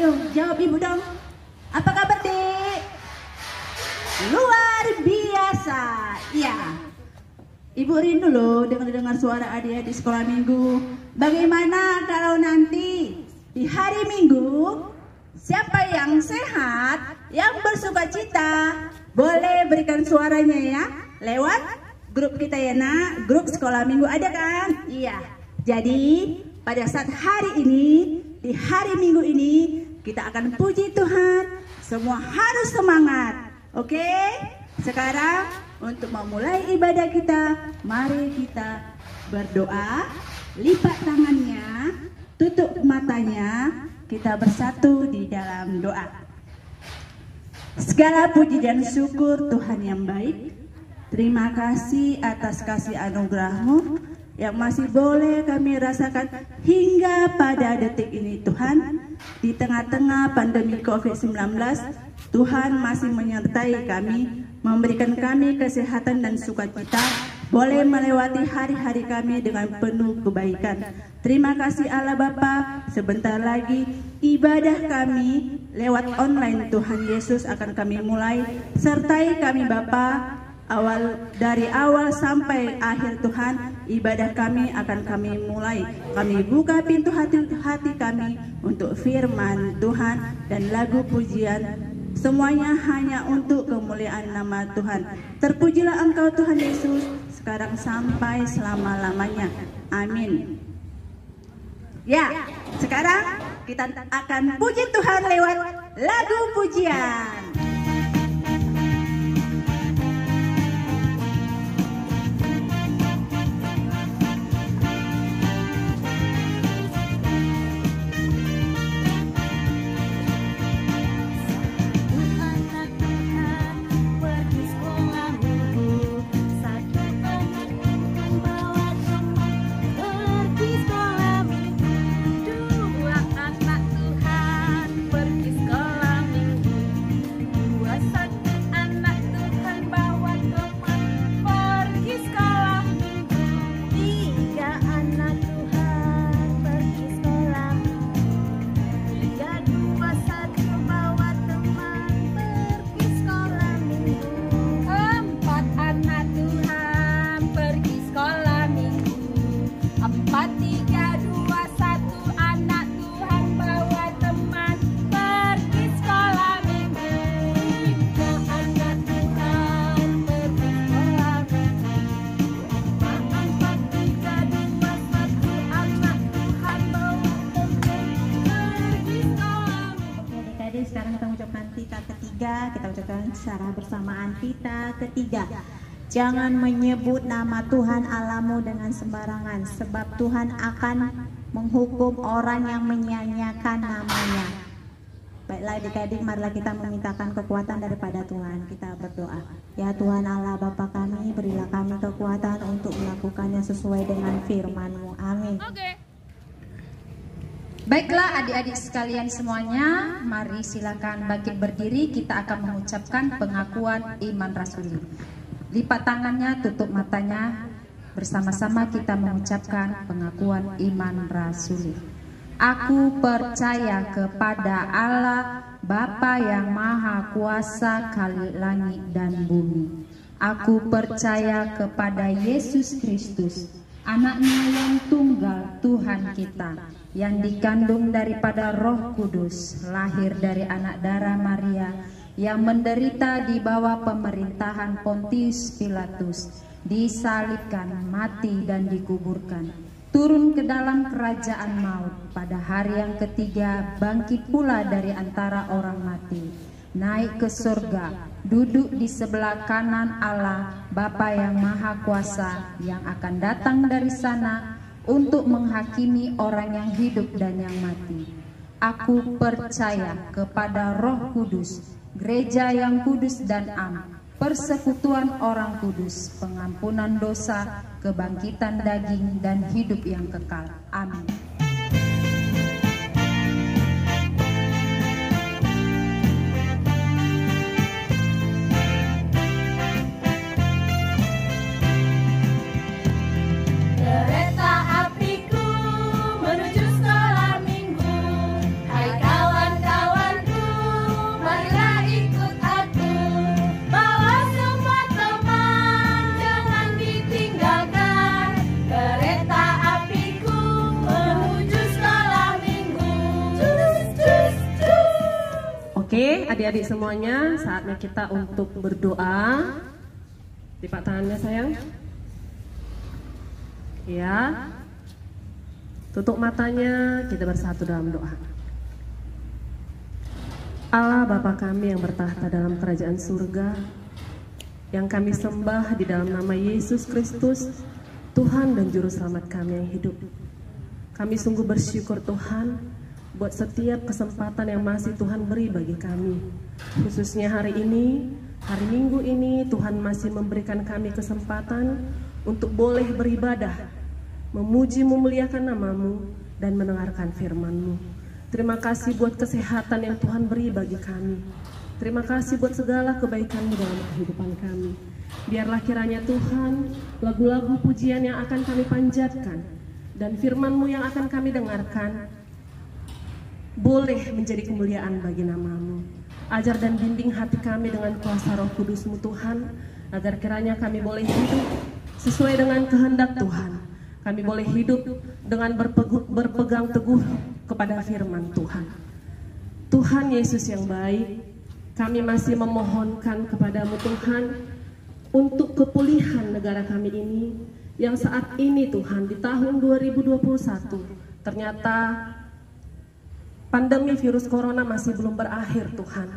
Ayo jawab ibu dong. Apa kabar Dek? Luar biasa. Iya. Ibu rindu loh dengar suara adik di sekolah minggu. Bagaimana kalau nanti di hari Minggu, siapa yang sehat, yang bersuka cita, boleh berikan suaranya ya lewat grup kita ya nak. Grup sekolah minggu ada kan? Iya. Jadi pada saat hari ini, di hari Minggu ini, kita akan puji Tuhan. Semua harus semangat. Oke? Sekarang untuk memulai ibadah kita, mari kita berdoa. Lipat tangannya, tutup matanya, kita bersatu di dalam doa. Segala puji dan syukur Tuhan yang baik. Terima kasih atas kasih anugerah-Mu yang masih boleh kami rasakan hingga pada detik ini Tuhan. Di tengah-tengah pandemi COVID-19, Tuhan masih menyertai kami, memberikan kami kesehatan dan sukacita, boleh melewati hari-hari kami dengan penuh kebaikan. Terima kasih Allah Bapa. Sebentar lagi ibadah kami lewat online Tuhan Yesus akan kami mulai. Sertai kami Bapa, dari awal sampai akhir Tuhan, ibadah kami akan kami mulai. Kami buka pintu hati kami untuk firman Tuhan dan lagu pujian. Semuanya hanya untuk kemuliaan nama Tuhan. Terpujilah Engkau Tuhan Yesus, sekarang sampai selama-lamanya. Amin. Ya, sekarang kita akan puji Tuhan lewat lagu pujian. Kita ucapkan secara bersamaan kita ketiga. Jangan menyebut nama Tuhan Allahmu dengan sembarangan, sebab Tuhan akan menghukum orang yang menyia-nyiakan namanya. Baiklah adik-adik, marilah kita memintakan kekuatan daripada Tuhan. Kita berdoa. Ya Tuhan Allah Bapa kami, berilah kami kekuatan untuk melakukannya sesuai dengan firman-Mu. Amin. Baiklah adik-adik sekalian semuanya, mari silakan bangkit berdiri. Kita akan mengucapkan pengakuan iman rasuli. Lipat tangannya, tutup matanya. Bersama-sama kita mengucapkan pengakuan iman rasuli. Aku percaya kepada Allah Bapa yang Maha Kuasa kali langit dan bumi. Aku percaya kepada Yesus Kristus, Anaknya yang tunggal Tuhan kita, yang dikandung daripada Roh Kudus, lahir dari anak darah Maria, yang menderita di bawah pemerintahan Pontius Pilatus, disalibkan, mati dan dikuburkan, turun ke dalam kerajaan maut, pada hari yang ketiga bangkit pula dari antara orang mati, naik ke surga, duduk di sebelah kanan Allah Bapa yang Maha Kuasa, yang akan datang dari sana untuk menghakimi orang yang hidup dan yang mati. Aku percaya kepada Roh Kudus, gereja yang kudus dan am, persekutuan orang kudus, pengampunan dosa, kebangkitan daging dan hidup yang kekal. Amin. Kereta apiku menuju sekolah minggu. Hai kawan-kawan adik-adik semuanya, saatnya kita untuk berdoa. Lipat tangannya sayang. Ya. Tutup matanya, kita bersatu dalam doa. Allah Bapa kami yang bertahta dalam kerajaan surga, yang kami sembah di dalam nama Yesus Kristus, Tuhan dan Juru Selamat kami yang hidup. Kami sungguh bersyukur Tuhan buat setiap kesempatan yang masih Tuhan beri bagi kami. Khususnya hari ini, hari Minggu ini, Tuhan masih memberikan kami kesempatan untuk boleh beribadah, memuji memuliakan nama-Mu dan mendengarkan firman-Mu. Terima kasih buat kesehatan yang Tuhan beri bagi kami. Terima kasih buat segala kebaikan-Mu dalam kehidupan kami. Biarlah kiranya Tuhan, lagu-lagu pujian yang akan kami panjatkan dan firman-Mu yang akan kami dengarkan boleh menjadi kemuliaan bagi nama-Mu. Ajar dan bimbing hati kami dengan kuasa Roh Kudus-Mu Tuhan, agar kiranya kami boleh hidup sesuai dengan kehendak Tuhan. Kami boleh hidup dengan berpegang teguh kepada firman Tuhan. Tuhan Yesus yang baik, kami masih memohonkan kepadamu Tuhan untuk kepulihan negara kami ini, yang saat ini Tuhan di tahun 2021 ternyata pandemi virus corona masih belum berakhir Tuhan.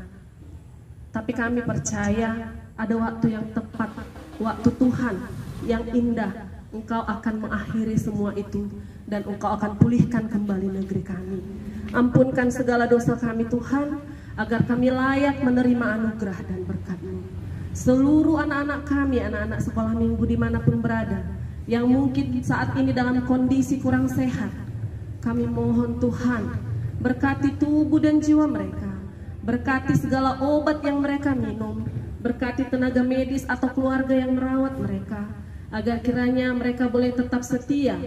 Tapi kami percaya ada waktu yang tepat, waktu Tuhan yang indah. Engkau akan mengakhiri semua itu dan Engkau akan pulihkan kembali negeri kami. Ampunkan segala dosa kami Tuhan, agar kami layak menerima anugerah dan berkat-Mu. Seluruh anak-anak kami, anak-anak sekolah minggu dimanapun berada, yang mungkin saat ini dalam kondisi kurang sehat, kami mohon Tuhan, berkati tubuh dan jiwa mereka, berkati segala obat yang mereka minum, berkati tenaga medis atau keluarga yang merawat mereka, agar kiranya mereka boleh tetap setia,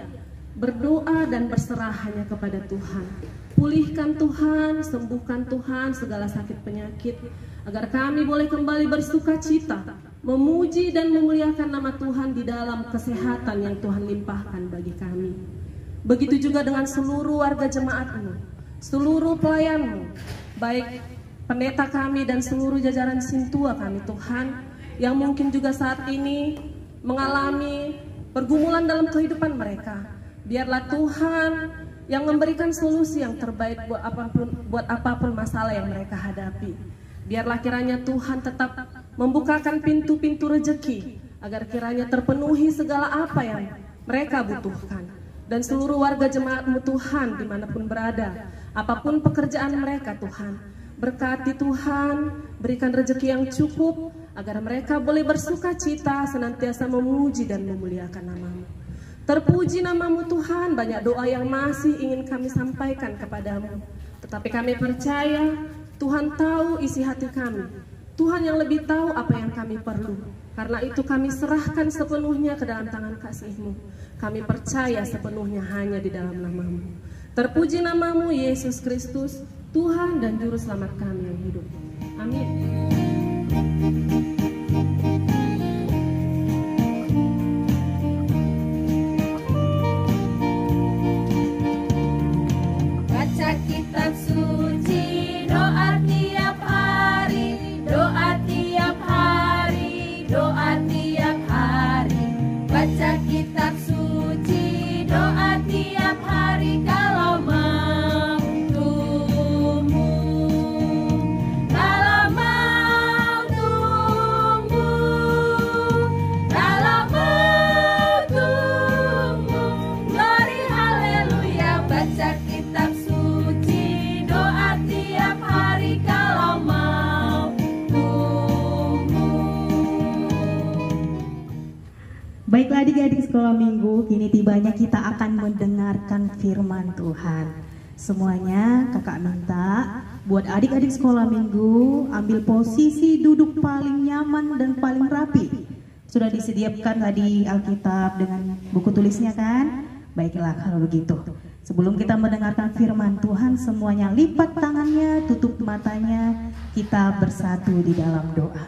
berdoa dan berserah hanya kepada Tuhan. Pulihkan Tuhan, sembuhkan Tuhan segala sakit penyakit, agar kami boleh kembali bersuka cita, memuji dan memuliakan nama Tuhan di dalam kesehatan yang Tuhan limpahkan bagi kami. Begitu juga dengan seluruh warga jemaat-Mu, seluruh pelayan-Mu, baik pendeta kami dan seluruh jajaran Sintua kami Tuhan, yang mungkin juga saat ini mengalami pergumulan dalam kehidupan mereka. Biarlah Tuhan yang memberikan solusi yang terbaik buat apapun masalah yang mereka hadapi. Biarlah kiranya Tuhan tetap membukakan pintu-pintu rezeki, agar kiranya terpenuhi segala apa yang mereka butuhkan. Dan seluruh warga jemaat-Mu Tuhan dimanapun berada, apapun pekerjaan mereka Tuhan, berkati Tuhan, berikan rezeki yang cukup, agar mereka boleh bersuka cita, senantiasa memuji dan memuliakan nama-Mu. Terpuji nama-Mu Tuhan, banyak doa yang masih ingin kami sampaikan kepadamu, tetapi kami percaya Tuhan tahu isi hati kami. Tuhan yang lebih tahu apa yang kami perlu. Karena itu kami serahkan sepenuhnya ke dalam tangan kasih-Mu. Kami percaya sepenuhnya hanya di dalam nama-Mu. Terpuji nama-Mu Yesus Kristus, Tuhan dan Juru Selamat kami yang hidup. Amin. Baca kitab suci, doa tiap hari, doa tiap hari, doa tiap hari. Baca kitab suci, doa tiap hari, kalau mau tumbuh, kalau mau tumbuh, kalau mau tumbuh. Glory haleluya. Baca kitab suci, doa tiap hari, kalau mau tumbuh. Baiklah adik-adik sekolah minggu, kini tibanya kita akan mendengarkan firman Tuhan. Semuanya kakak minta buat adik-adik sekolah minggu ambil posisi duduk paling nyaman dan paling rapi. Sudah disediakan tadi Alkitab dengan buku tulisnya kan? Baiklah kalau begitu. Sebelum kita mendengarkan firman Tuhan, semuanya lipat tangannya, tutup matanya, kita bersatu di dalam doa.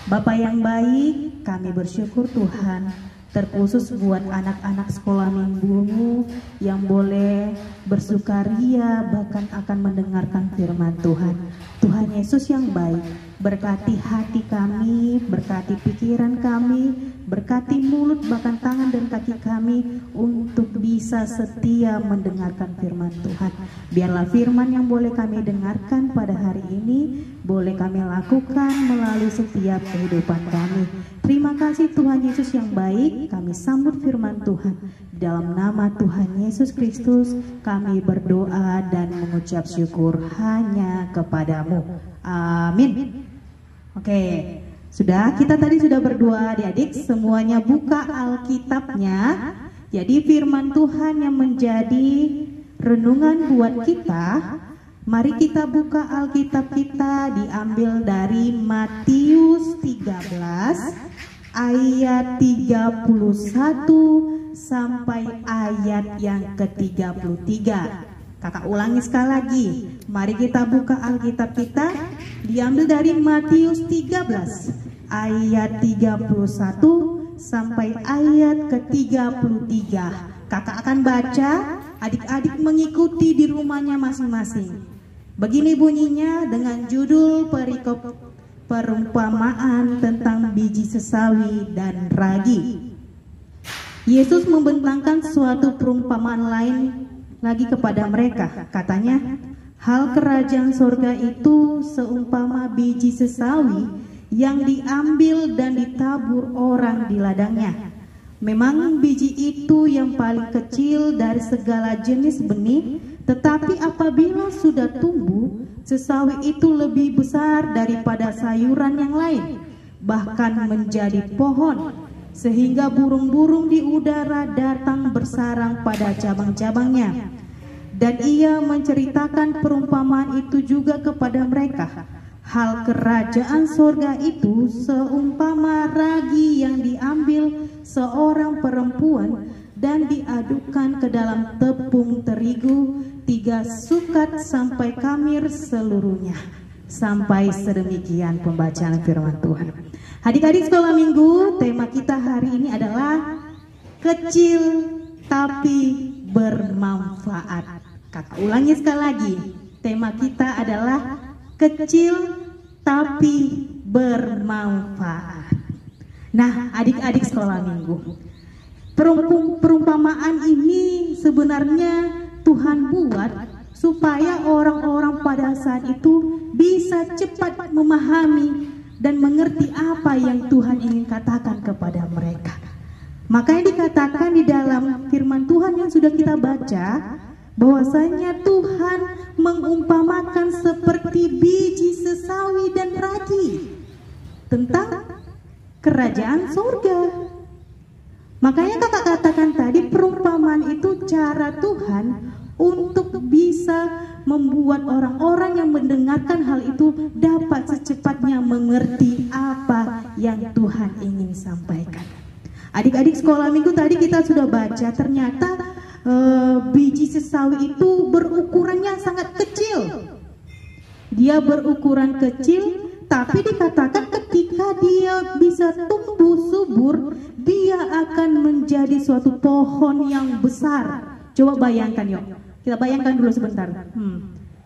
Bapa yang baik, kami bersyukur Tuhan, terkhusus buat anak-anak sekolah minggu yang boleh bersukaria bahkan akan mendengarkan firman Tuhan. Tuhan Yesus yang baik, berkati hati kami, berkati pikiran kami, berkati mulut, bahkan tangan dan kaki kami untuk bisa setia mendengarkan firman Tuhan. Biarlah firman yang boleh kami dengarkan pada hari ini boleh kami lakukan melalui setiap kehidupan kami. Terima kasih Tuhan Yesus yang baik, kami sambut firman Tuhan. Dalam nama Tuhan Yesus Kristus kami berdoa dan mengucap syukur hanya kepadamu. Amin. Oke, kita tadi sudah berdoa adik-adik, semuanya buka Alkitabnya. Jadi firman Tuhan yang menjadi renungan buat kita. Mari kita buka Alkitab kita, diambil dari Matius 13 ayat 31 sampai ayat yang ke-33. Kakak ulangi sekali lagi. Mari kita buka Alkitab kita, diambil dari Matius 13 ayat 31 sampai ayat ke-33. Kakak akan baca, adik-adik mengikuti di rumahnya masing-masing. Begini bunyinya dengan judul perikop perumpamaan tentang biji sesawi dan ragi. Yesus membentangkan suatu perumpamaan lain lagi kepada mereka. Katanya, hal kerajaan sorga itu seumpama biji sesawi yang diambil dan ditabur orang di ladangnya. Memang biji itu yang paling kecil dari segala jenis benih, tetapi apabila sudah tumbuh, sesawi itu lebih besar daripada sayuran yang lain, bahkan menjadi pohon, sehingga burung-burung di udara datang bersarang pada cabang-cabangnya. Dan ia menceritakan perumpamaan itu juga kepada mereka. Hal kerajaan sorga itu seumpama ragi yang diambil seorang perempuan dan diadukkan ke dalam tepung terigu 3 sukat sampai kamir seluruhnya. Sampai sedemikian pembacaan firman Tuhan. Adik-adik sekolah minggu, tema kita hari ini adalah kecil tapi bermanfaat. Kakak ulangi sekali lagi, tema kita adalah kecil tapi bermanfaat. Nah, adik-adik sekolah minggu, perumpamaan ini sebenarnya Tuhan buat supaya orang-orang pada saat itu bisa cepat memahami dan mengerti apa yang Tuhan ingin katakan kepada mereka. Makanya dikatakan di dalam firman Tuhan yang sudah kita baca, bahwasanya Tuhan mengumpamakan seperti biji sesawi dan ragi tentang kerajaan surga. Makanya kakak katakan tadi, perumpamaan itu cara Tuhan untuk bisa membuat orang-orang yang mendengarkan hal itu dapat secepatnya mengerti apa yang Tuhan ingin sampaikan. Adik-adik sekolah minggu tadi kita sudah baca, ternyata biji sesawi itu berukurannya sangat kecil. Dia berukuran kecil, tapi dikatakan ketika dia bisa tumbuh subur, dia akan menjadi suatu pohon yang besar. Coba bayangkan yuk, kita bayangkan dulu sebentar.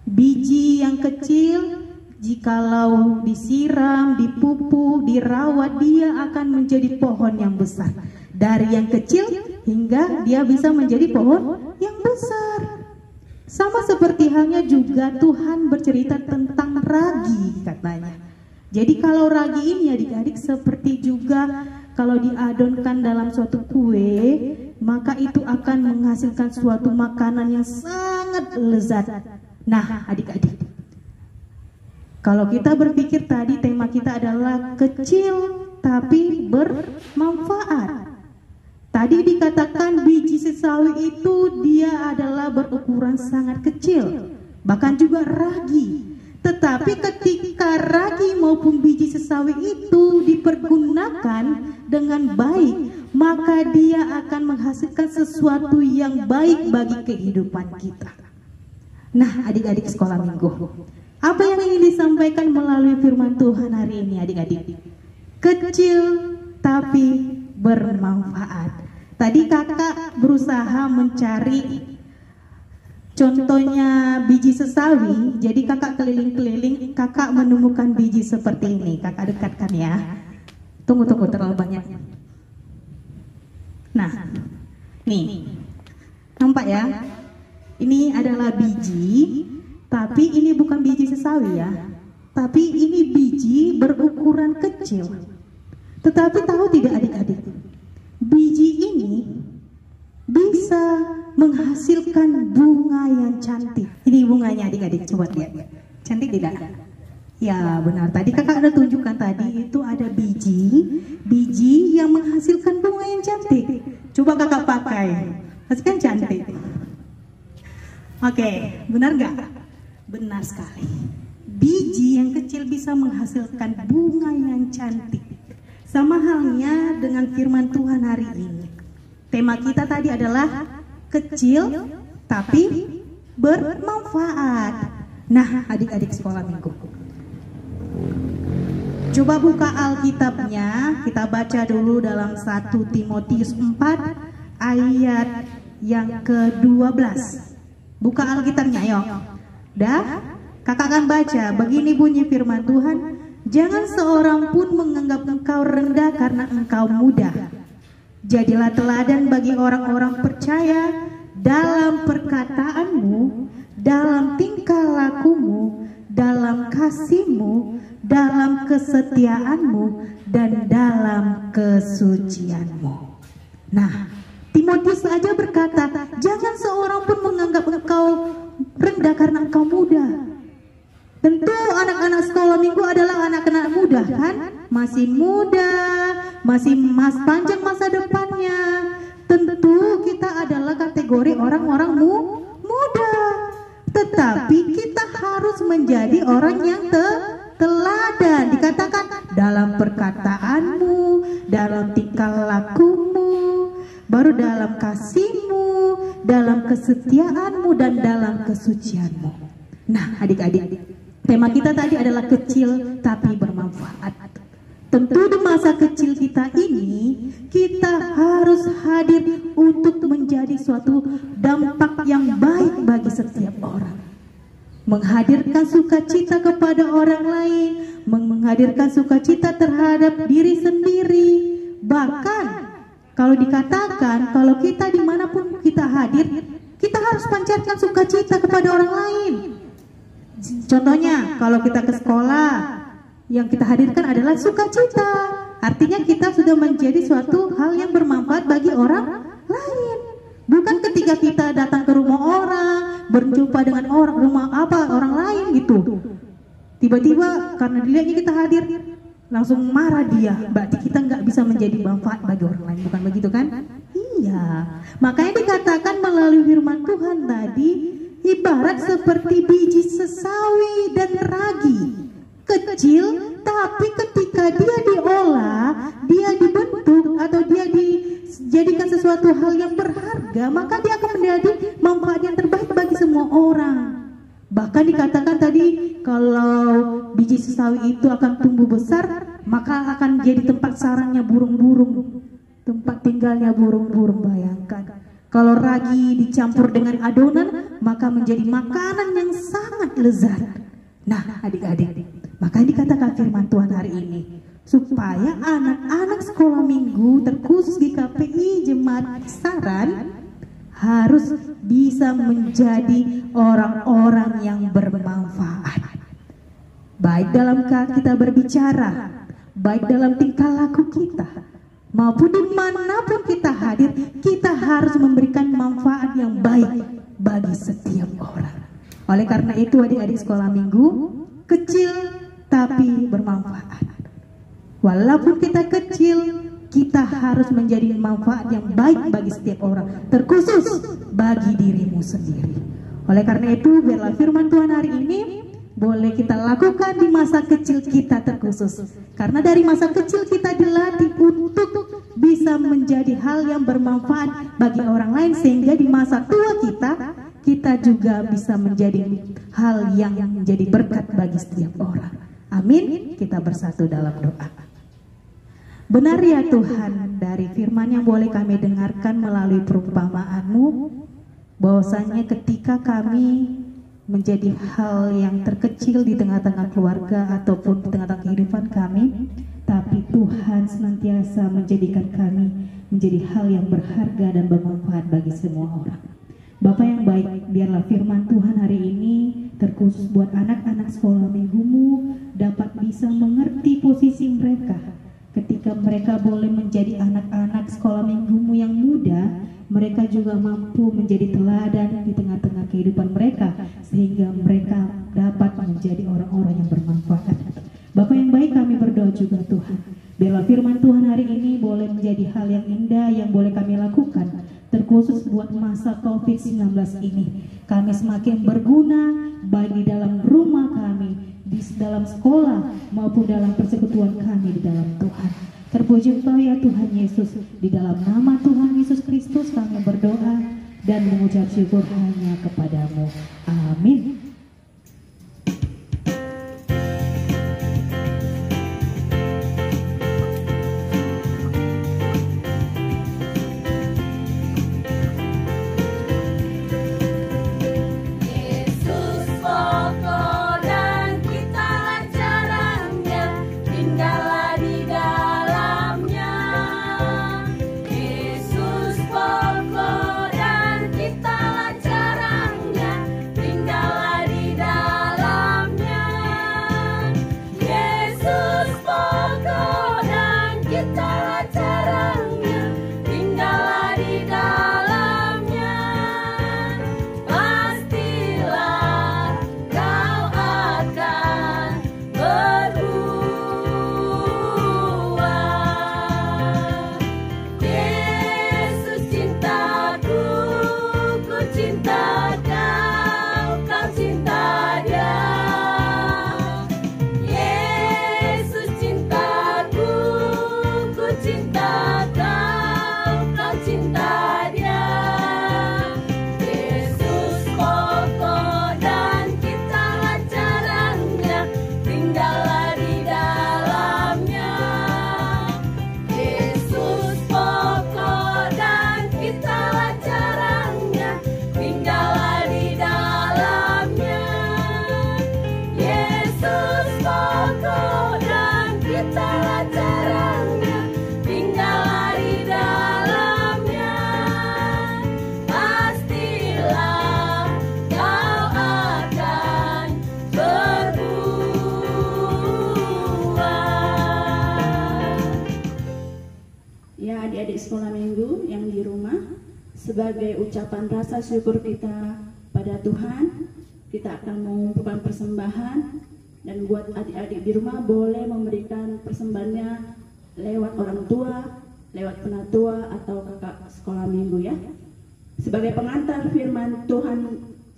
Biji yang kecil, jikalau disiram, dipupuk, dirawat, dia akan menjadi pohon yang besar. Dari yang kecil hingga dia bisa menjadi pohon yang besar. Sama seperti halnya juga Tuhan bercerita tentang ragi katanya. Jadi kalau ragi ini adik-adik seperti juga kalau diadonkan dalam suatu kue, maka itu akan menghasilkan suatu makanan yang sangat lezat. Nah adik-adik, kalau kita berpikir tadi tema kita adalah kecil tapi bermanfaat. Tadi dikatakan biji sesawi itu dia adalah berukuran sangat kecil, bahkan juga ragi. Tetapi ketika ragi maupun biji sesawi itu dipergunakan dengan baik, maka dia akan menghasilkan sesuatu yang baik bagi kehidupan kita. Nah adik-adik sekolah minggu, apa yang ingin disampaikan melalui firman Tuhan hari ini adik-adik? Kecil tapi bermanfaat. Tadi kakak berusaha mencari Contohnya biji sesawi, jadi kakak keliling-keliling, kakak menemukan biji seperti ini. Kakak dekatkan ya. Tunggu terlalu banyak. Nah, nih, nampak ya? Ini adalah biji, tapi ini bukan biji sesawi ya. Tapi ini biji berukuran kecil. Tetapi tahu tidak adik-adik? Biji ini bisa menghasilkan bunga yang cantik. Ini bunganya adik-adik, coba lihat. Cantik tidak? Ya benar, tadi kakak ada tunjukkan tadi itu ada biji yang menghasilkan bunga yang cantik. Coba kakak pakai, hasilkan cantik. Oke, benar nggak? Benar sekali. Biji yang kecil bisa menghasilkan bunga yang cantik. Sama halnya dengan firman Tuhan hari ini. Tema kita tadi adalah kecil tapi bermanfaat. Nah, adik-adik sekolah minggu, coba buka Alkitabnya. Kita baca dulu dalam 1 Timotius 4 ayat yang ke-12. Buka Alkitabnya, ayo. Dah? Kakak akan baca, begini bunyi firman Tuhan, jangan seorang pun menganggap engkau rendah karena engkau muda. Jadilah teladan bagi orang-orang percaya dalam perkataanmu, dalam tingkah lakumu, dalam kasihmu, dalam kesetiaanmu, dan dalam kesucianmu. Nah, Timotius saja berkata, jangan seorang pun menganggap engkau rendah karena engkau muda. Tentu anak-anak sekolah minggu adalah anak-anak muda kan? Masih muda, masih panjang masa depannya. Tentu kita adalah kategori orang-orang muda. Tetapi kita harus menjadi orang yang teladan. Dikatakan dalam perkataanmu, dalam tingkah lakumu, baru dalam kasihmu, dalam kesetiaanmu, dan dalam kesucianmu. Nah adik-adik, tema kita tadi adalah kecil tapi bermanfaat. Tentu di masa kecil kita ini, kita harus hadir untuk menjadi suatu dampak yang baik bagi setiap orang. Menghadirkan sukacita kepada orang lain, menghadirkan sukacita terhadap diri sendiri. Bahkan, kalau dikatakan, kalau kita dimanapun kita hadir, kita harus pancarkan sukacita kepada orang lain. Contohnya, kalau kita ke sekolah, yang kita hadirkan adalah sukacita. Artinya kita sudah menjadi suatu hal yang bermanfaat bagi orang lain. Bukan ketika kita datang ke rumah orang, berjumpa dengan orang lain gitu. Tiba-tiba karena dilihatnya kita hadir, langsung marah dia. Berarti kita nggak bisa menjadi manfaat bagi orang lain, bukan begitu kan? Iya. Makanya dikatakan melalui firman Tuhan tadi, ibarat seperti biji sesawi dan ragi, kecil tapi ketika dia diolah, dia dibentuk atau dia dijadikan sesuatu hal yang berharga, maka dia akan menjadi manfaat yang terbaik bagi semua orang. Bahkan dikatakan tadi, kalau biji sesawi itu akan tumbuh besar, maka akan jadi tempat sarangnya burung-burung, tempat tinggalnya burung-burung. Bayangkan kalau ragi dicampur dengan adonan, maka menjadi makanan yang sangat lezat. Nah adik-adik, maka dikatakan firman Tuhan hari ini, supaya anak-anak sekolah minggu terkhusus di KPI Jemaat Saran harus bisa menjadi orang-orang yang bermanfaat. Baik dalam kita berbicara, baik dalam tingkah laku kita, maupun dimanapun kita hadir, kita harus memberikan manfaat yang baik bagi setiap orang. Oleh karena itu adik-adik sekolah minggu, kecil tapi bermanfaat. Walaupun kita kecil, kita harus menjadi manfaat yang baik bagi setiap orang, terkhusus bagi dirimu sendiri. Oleh karena itu, biarlah firman Tuhan hari ini boleh kita lakukan di masa kecil kita terkhusus. Karena dari masa kecil kita dilatih untuk bisa menjadi hal yang bermanfaat bagi orang lain, sehingga di masa tua kita juga bisa menjadi hal yang menjadi berkat bagi setiap orang. Amin. Kita bersatu dalam doa. Benar ya Tuhan, dari firman yang boleh kami dengarkan melalui perumpamaan-Mu, bahwasanya ketika kami menjadi hal yang terkecil di tengah-tengah keluarga ataupun di tengah-tengah kehidupan kami, tapi Tuhan senantiasa menjadikan kami menjadi hal yang berharga dan bermanfaat bagi semua orang. Bapak yang baik, biarlah firman Tuhan hari ini terkhusus buat anak-anak sekolah minggumu dapat bisa mengerti posisi mereka. Ketika mereka boleh menjadi anak-anak sekolah minggumu yang muda, mereka juga mampu menjadi teladan di tengah-tengah kehidupan mereka, sehingga mereka dapat menjadi orang-orang yang bermanfaat. Bapak yang baik, kami berdoa juga Tuhan, biarlah firman Tuhan hari ini boleh menjadi hal yang indah yang boleh kami lakukan, terkhusus buat masa COVID-19 ini. Kami semakin berguna baik di dalam rumah kami, di dalam sekolah, maupun dalam persekutuan kami di dalam Tuhan. Terpuji Engkau ya Tuhan Yesus, di dalam nama Tuhan Yesus Kristus kami berdoa dan mengucap syukur hanya kepadamu. Amin. Sekolah minggu yang di rumah, sebagai ucapan rasa syukur kita pada Tuhan, kita akan mengumpulkan persembahan, dan buat adik-adik di rumah boleh memberikan persembahannya lewat orang tua, lewat penatua atau kakak sekolah minggu ya. Sebagai pengantar firman Tuhan,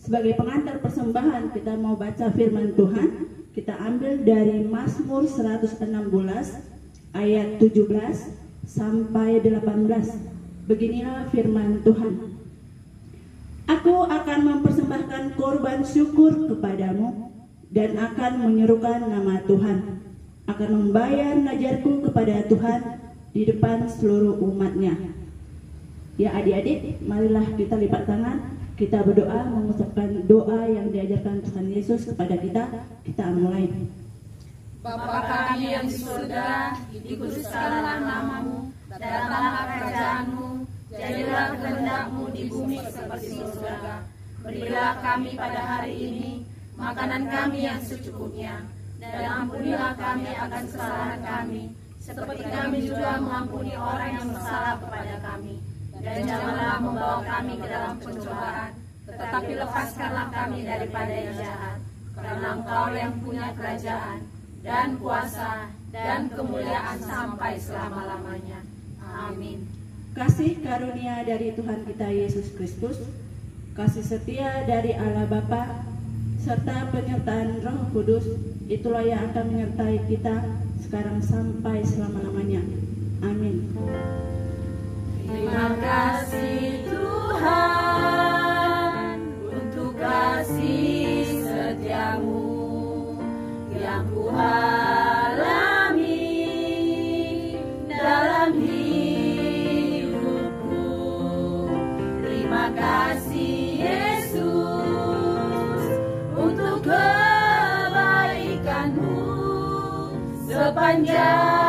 sebagai pengantar persembahan, kita mau baca firman Tuhan. Kita ambil dari Mazmur 116 ayat 17 sampai 18. Beginilah firman Tuhan. Aku akan mempersembahkan korban syukur kepadamu dan akan menyerukan nama Tuhan. Akan membayar najarku kepada Tuhan di depan seluruh umatnya. Ya adik-adik, marilah kita lipat tangan, kita berdoa mengucapkan doa yang diajarkan Tuhan Yesus kepada kita. Kita mulai. Bapa kami yang di surga, dikuduskanlah namamu, datanglah kerajaanmu, jadilah kehendak-Mu di bumi seperti di surga. Berilah kami pada hari ini makanan kami yang secukupnya, dan ampunilah kami akan kesalahan kami, seperti kami juga mengampuni orang yang bersalah kepada kami. Dan janganlah membawa kami ke dalam pencobaan, tetapi lepaskanlah kami daripada yang jahat. Karena Engkau yang punya kerajaan, dan kuasa, dan kemuliaan sampai selama-lamanya. Amin. Kasih karunia dari Tuhan kita Yesus Kristus, kasih setia dari Allah Bapa, serta penyertaan Roh Kudus, itulah yang akan menyertai kita sekarang sampai selama-lamanya. Amin. Terima kasih Tuhan untuk kasih setiamu yang kualami dalam hidupku. Terima kasih panjang.